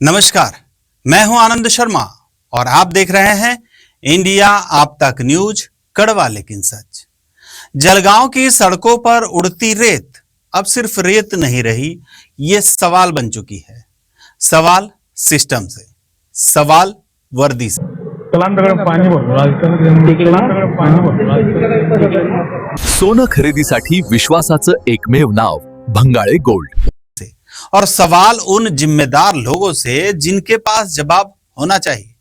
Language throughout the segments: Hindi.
नमस्कार, मैं हूं आनंद शर्मा और आप देख रहे हैं इंडिया आप तक न्यूज कड़वा लेकिन सच। जलगांव की सड़कों पर उड़ती रेत अब सिर्फ रेत नहीं रही, ये सवाल बन चुकी है। सवाल सिस्टम से, सवाल वर्दी से। सोनं खरेदीसाठी विश्वासाचं एकमेव नाव भंगाळे गोल्ड और सवाल उन जिम्मेदार लोगों से जिनके पास जवाब होना चाहिए।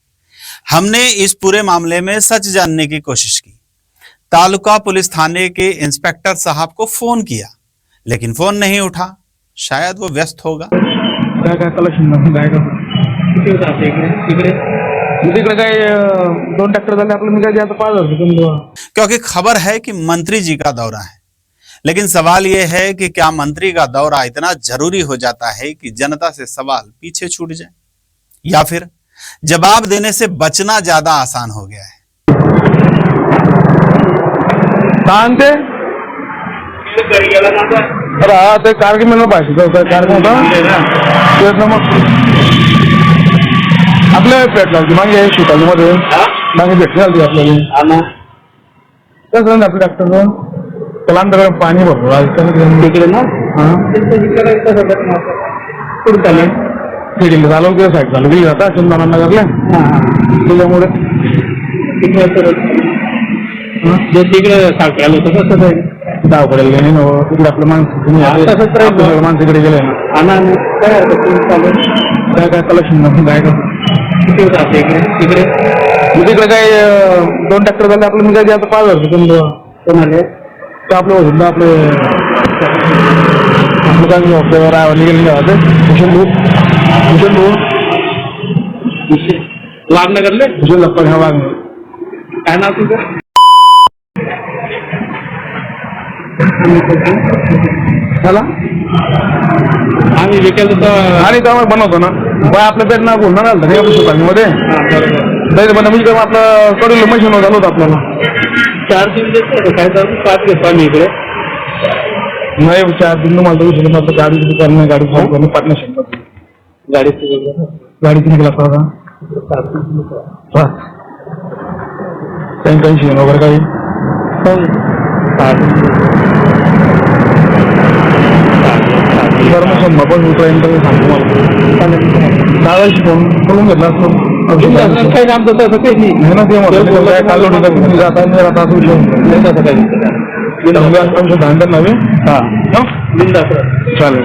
हमने इस पूरे मामले में सच जानने की कोशिश की। तालुका पुलिस थाने के इंस्पेक्टर साहब को फोन किया, लेकिन फोन नहीं उठा। शायद वो व्यस्त होगा। क्योंकि खबर है कि मंत्री जी का दौरा है, लेकिन सवाल यह है कि क्या मंत्री का दौरा इतना जरूरी हो जाता है कि जनता से सवाल पीछे छूट जाए, या फिर जवाब देने से बचना ज्यादा आसान हो गया है। आपल्या प्लेट लावली मागे शिकालीमध्ये मागे भेटली आली आपल्याला कसं आपलं डॉक्टर कलांतर पाणी भरपूर तिकडे ना फिडिंग झालं किंवा साईड झालं गेली जाता चंदनांना करल्या त्याच्यामुळे तिकडे सारखं आलं होतं तसं धावपडेल गेले ना तिकडे आपलं माणसं माणसाकडे गेले ना काय काय कलेक्शन काय तिकडे तिकडे काय 2 ट्रॅक्टर झाले आपलं म्हणजे आता 5,000 कोणाले तर आपलं होतं आपले आपलं काय निघेल वागणं करले भूषण लप्पा ह्या वागणं काय नाव तुझं झाला आम्ही विकेल आणि त्यामुळे बनवतो ना बाय आपल्या पेट ना बोलणार आलं नाही आपल्या सुपारीमध्ये म्हणजे आपलं कडून मशीन झालं होतं आपल्याला 4 दिन काय 5 घेतो आम्ही इकडे नाही 4 दिन मला विषय आपलं गाडी करणं गाडी करणं पार्टनरशिप गाडीची निघाला का काही वगैरे काही पण सांगतो मला दादाशी फोन बोलून घेतला असतो काही काम तसं काही नाही धांडण नव्हे चालेल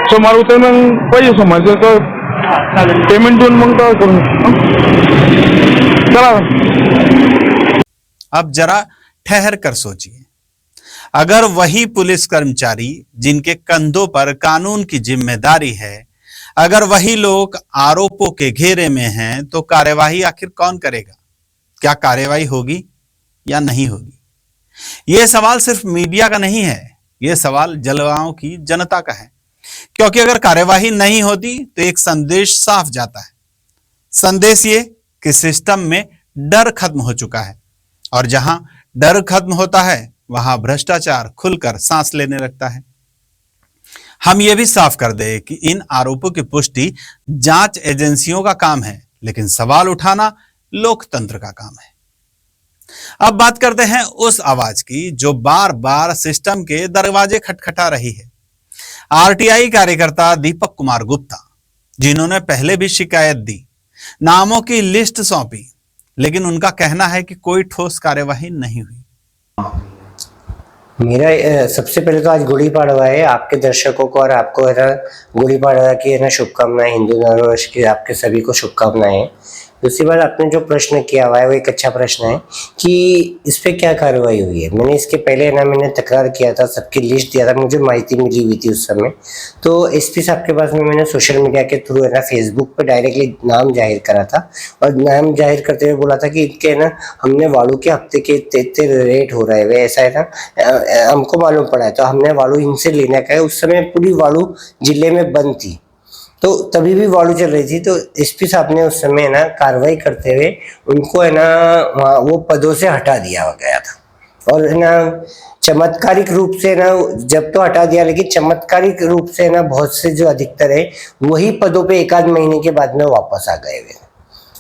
सोमवार उतर मग पाहिजे सोमवार पेमेंट देऊन मग काय करू चला। अब जरा ठहर कर सोचिए, अगर वही पुलिस कर्मचारी जिनके कंधों पर कानून की जिम्मेदारी है, अगर वही लोग आरोपों के घेरे में हैं, तो कार्यवाही आखिर कौन करेगा? क्या कार्यवाही होगी या नहीं होगी? यह सवाल सिर्फ मीडिया का नहीं है, यह सवाल जलगांव की जनता का है। क्योंकि अगर कार्यवाही नहीं होती तो एक संदेश साफ जाता है। संदेश ये कि सिस्टम में डर खत्म हो चुका है, और जहां डर खत्म होता है वहां भ्रष्टाचार खुलकर सांस लेने लगता है। हम ये भी साफ कर दें कि इन आरोपों की पुष्टि जांच एजेंसियों का काम है, लेकिन सवाल उठाना लोकतंत्र का काम है। अब बात करते हैं उस आवाज की जो बार बार सिस्टम के दरवाजे खटखटा रही है। आरटीआई कार्यकर्ता दीपक कुमार गुप्ता, जिन्होंने पहले भी शिकायत दी, नामों की लिस्ट सौंपी, लेकिन उनका कहना है कि कोई ठोस कार्यवाही नहीं हुई। मेरा सबसे पहले तो आज गुड़ी पाड़वा है, आपके दर्शकों को और आपको है ना गुड़ी पाड़वा की है ना शुभकामनाएं, हिंदू नववर्ष की आपके सभी को शुभकामनाएं। दूसरी बात, आपने जो प्रश्न किया हुआ है वो एक अच्छा प्रश्न है कि इस पे क्या कार्रवाई हुई है। मैंने इसके पहले ना मैंने तकरार किया था, सबकी लिस्ट दिया था, मुझे माहिती मिली हुई थी उस समय। तो एसपी साहब के पास में मैंने सोशल मीडिया के थ्रू है ना फेसबुक पे डायरेक्टली नाम जाहिर करा था, और नाम जाहिर करते हुए बोला था कि इनके ना हमने वालू के हफ्ते के इतने रेट हो रहे हैं, ऐसा है ना हमको मालूम पड़ा है, तो हमने वालू इनसे लेने का है। उस समय पूरी वालू जिले में बंद थी, तो तभी भी वालू चल रही थी। तो एसपी साहब ने उस समय ना कार्रवाई करते हुए उनको है ना वो पदों से हटा दिया गया था। और है ना चमत्कारिक रूप से ना, जब तो हटा दिया, लेकिन चमत्कारिक रूप से ना बहुत से जो अधिकतर है वही पदों पे एक आध महीने के बाद में वापस आ गए हुए।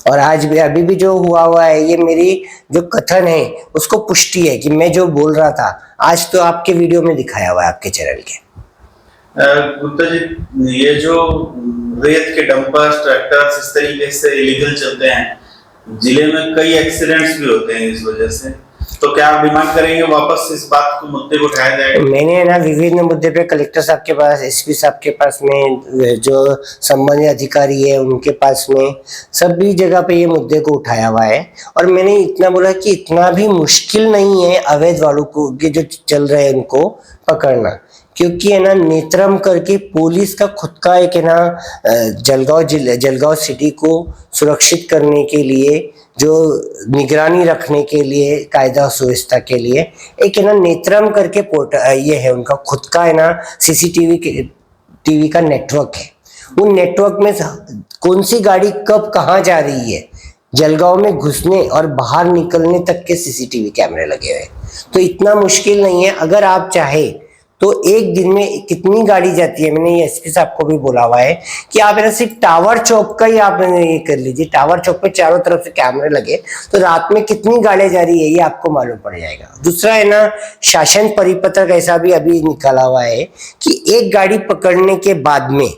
और आज भी अभी भी जो हुआ है, ये मेरी जो कथन है उसको पुष्टि है कि मैं जो बोल रहा था आज तो आपके वीडियो में दिखाया हुआ है, आपके चैनल के। गुप्ता जी, ये जो रेत के डंपर्स, ट्रैक्टर्स इस तरीके से इलीगल चलते हैं, जिले में कई एक्सीडेंट्स भी होते हैं इस वजह से, तो क्या आप डिमांड करेंगे वापस इस बात को, मुद्दे को उठाया जाएगा? मैंने ना विभिन्न मुद्दे पे कलेक्टर साहब के पास, एसपी साहब के पास में, जो संबंधित अधिकारी है उनके पास में, सभी जगह पे ये मुद्दे को उठाया हुआ है। और मैंने इतना बोला कि इतना भी मुश्किल नहीं है अवैध वालों को जो चल रहे हैं उनको पकड़ना, क्योंकि है ना नेत्रम करके पुलिस का खुद का एक है ना जलगांव सिटी को सुरक्षित करने के लिए, जो निगरानी रखने के लिए, कायदा सुव्यवस्था के लिए एक है ना नेत्रम करके ये है उनका खुद का है ना टीवी का नेटवर्क है। उन नेटवर्क में कौन सी गाड़ी कब कहाँ जा रही है, जलगांव में घुसने और बाहर निकलने तक के सीसीटीवी कैमरे लगे हुए। तो इतना मुश्किल नहीं है, अगर आप चाहे तो एक दिन में कितनी गाड़ी जाती है। मैंने ये एसपी साहब को भी बोला हुआ है कि आप ना सिर्फ टावर चौक का ही आप ये कर लीजिए, टावर चौक पे चारों तरफ से कैमरे लगे तो रात में कितनी गाड़ियां जा रही है ये आपको मालूम पड़ जाएगा। दूसरा है ना शासन परिपत्र ऐसा भी अभी निकाला हुआ है कि एक गाड़ी पकड़ने के बाद में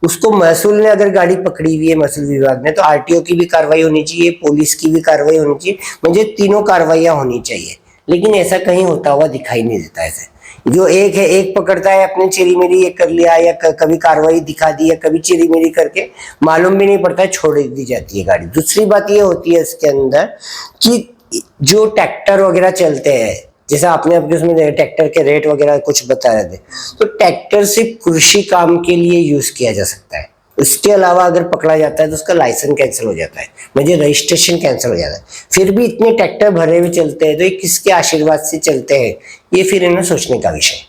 उसको महसूल ने अगर गाड़ी पकड़ी हुई है महसूल विभाग ने, तो आरटीओ की भी कार्रवाई होनी चाहिए, पुलिस की भी कार्रवाई होनी चाहिए, मुझे तीनों कार्रवाइयां होनी चाहिए। लेकिन ऐसा कहीं होता हुआ दिखाई नहीं देता। ऐसे जो एक है, एक पकड़ता है अपने चेरी मेरी ये कर लिया, या कभी कार्रवाई दिखा दी, या कभी चेरी मेरी करके मालूम भी नहीं पड़ता है, छोड़ दी जाती है गाड़ी। दूसरी बात ये होती है इसके अंदर कि जो ट्रैक्टर वगैरह चलते हैं, जैसा आपने अपने उसमें ट्रैक्टर के रेट वगैरह कुछ बता रहे थे, तो ट्रैक्टर सिर्फ कृषि काम के लिए यूज किया जा सकता है। उसके अलावा अगर पकड़ा जाता है तो उसका लाइसेंस कैंसिल हो जाता है, मुझे रजिस्ट्रेशन कैंसिल हो जाता है। फिर भी इतने ट्रैक्टर भरे हुए चलते हैं, तो ये किसके आशीर्वाद से चलते हैं, ये फिर इन्हें सोचने का विषय।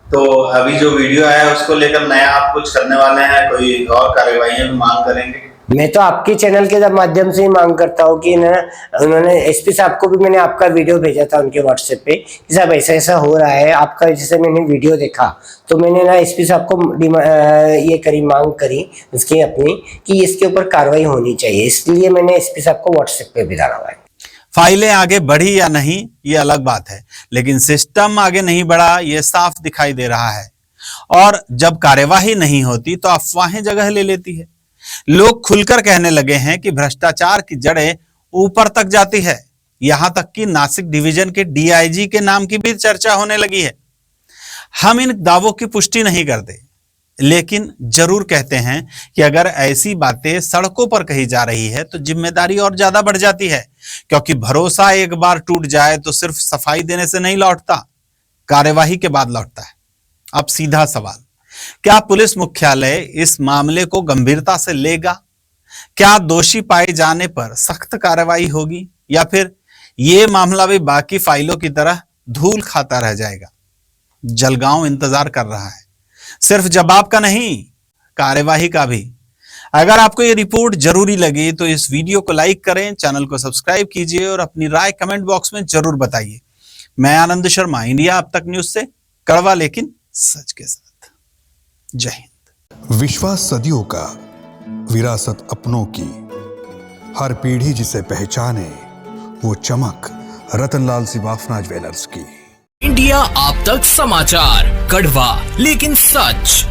तो अभी जो वीडियो आया है उसको लेकर नया आप कुछ करने वाले हैं, कोई और कार्यवाही मांग करेंगे? मैं तो आपके चैनल के माध्यम से ही मांग करता हूँ कि ना, उन्होंने एसपी साहब को भी मैंने आपका वीडियो भेजा था उनके व्हाट्सएप पे कि साहब ऐसा ऐसा हो रहा है आपका। जैसे मैंने वीडियो देखा तो मैंने ना एसपी साहब को ये करी, मांग करी उसकी अपनी, कि इसके ऊपर कार्रवाई होनी चाहिए। इसलिए मैंने एसपी साहब को व्हाट्सएप पे भी डाला हुआ है। फाइलें आगे बढ़ी या नहीं ये अलग बात है, लेकिन सिस्टम आगे नहीं बढ़ा ये साफ दिखाई दे रहा है। और जब कार्यवाही नहीं होती तो अफवाहें जगह ले लेती है। लोग खुलकर कहने लगे हैं कि भ्रष्टाचार की जड़ें ऊपर तक जाती है। यहां तक कि नासिक डिवीजन के डीआईजी के नाम की भी चर्चा होने लगी है। हम इन दावों की पुष्टि नहीं करते, लेकिन जरूर कहते हैं कि अगर ऐसी बातें सड़कों पर कही जा रही है तो जिम्मेदारी और ज्यादा बढ़ जाती है, क्योंकि भरोसा एक बार टूट जाए तो सिर्फ सफाई देने से नहीं लौटता, कार्यवाही के बाद लौटता है। अब सीधा सवाल, क्या पुलिस मुख्यालय इस मामले को गंभीरता से लेगा? क्या दोषी पाए जाने पर सख्त कार्रवाई होगी, या फिर यह मामला भी बाकी फाइलों की तरह धूल खाता रह जाएगा? जलगांव इंतजार कर रहा है, सिर्फ जवाब का नहीं, कार्यवाही का भी। अगर आपको ये रिपोर्ट जरूरी लगी तो इस वीडियो को लाइक करें, चैनल को सब्सक्राइब कीजिए और अपनी राय कमेंट बॉक्स में जरूर बताइए। मैं आनंद शर्मा, इंडिया अब तक न्यूज से, कड़वा लेकिन सच के साथ। जय हिंद। विश्वास सदियों का, विरासत अपनों की, हर पीढ़ी जिसे पहचाने वो चमक रतनलाल सिवाफना ज्वेलर्स की। इंडिया अब तक समाचार, कड़वा लेकिन सच।